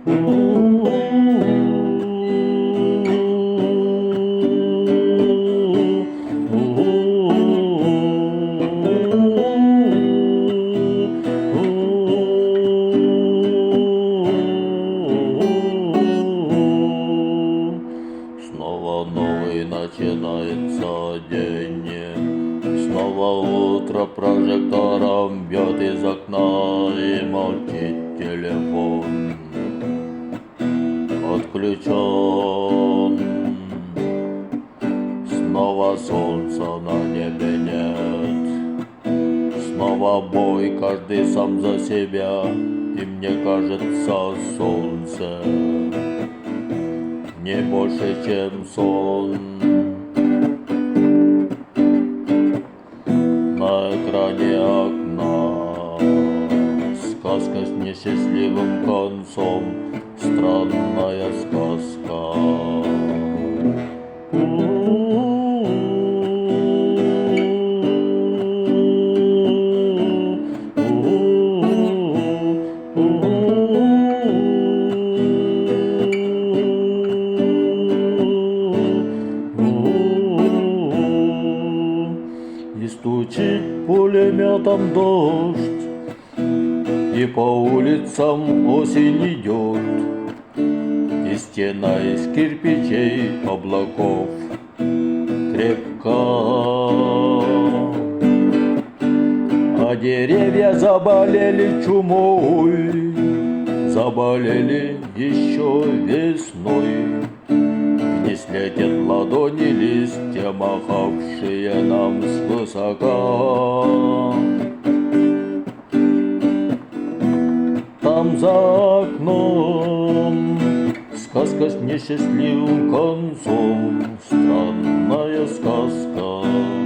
Снова новый начинается день, снова утро прожектором бьет из окна и молчит телефон. Отключен, снова солнца на небе нет, снова бой, каждый сам за себя, и мне кажется солнце не больше, чем сон. На экране окна сказка с несчастливым концом, странная сказка. И стучит пулеметом дождь, и по улицам осень идет, и стена из кирпичей облаков крепка, а деревья заболели чумой, заболели еще весной. Вниз летят ладони листья, махавшие нам свысока. Там за окном сказка с несчастливым концом, странная сказка.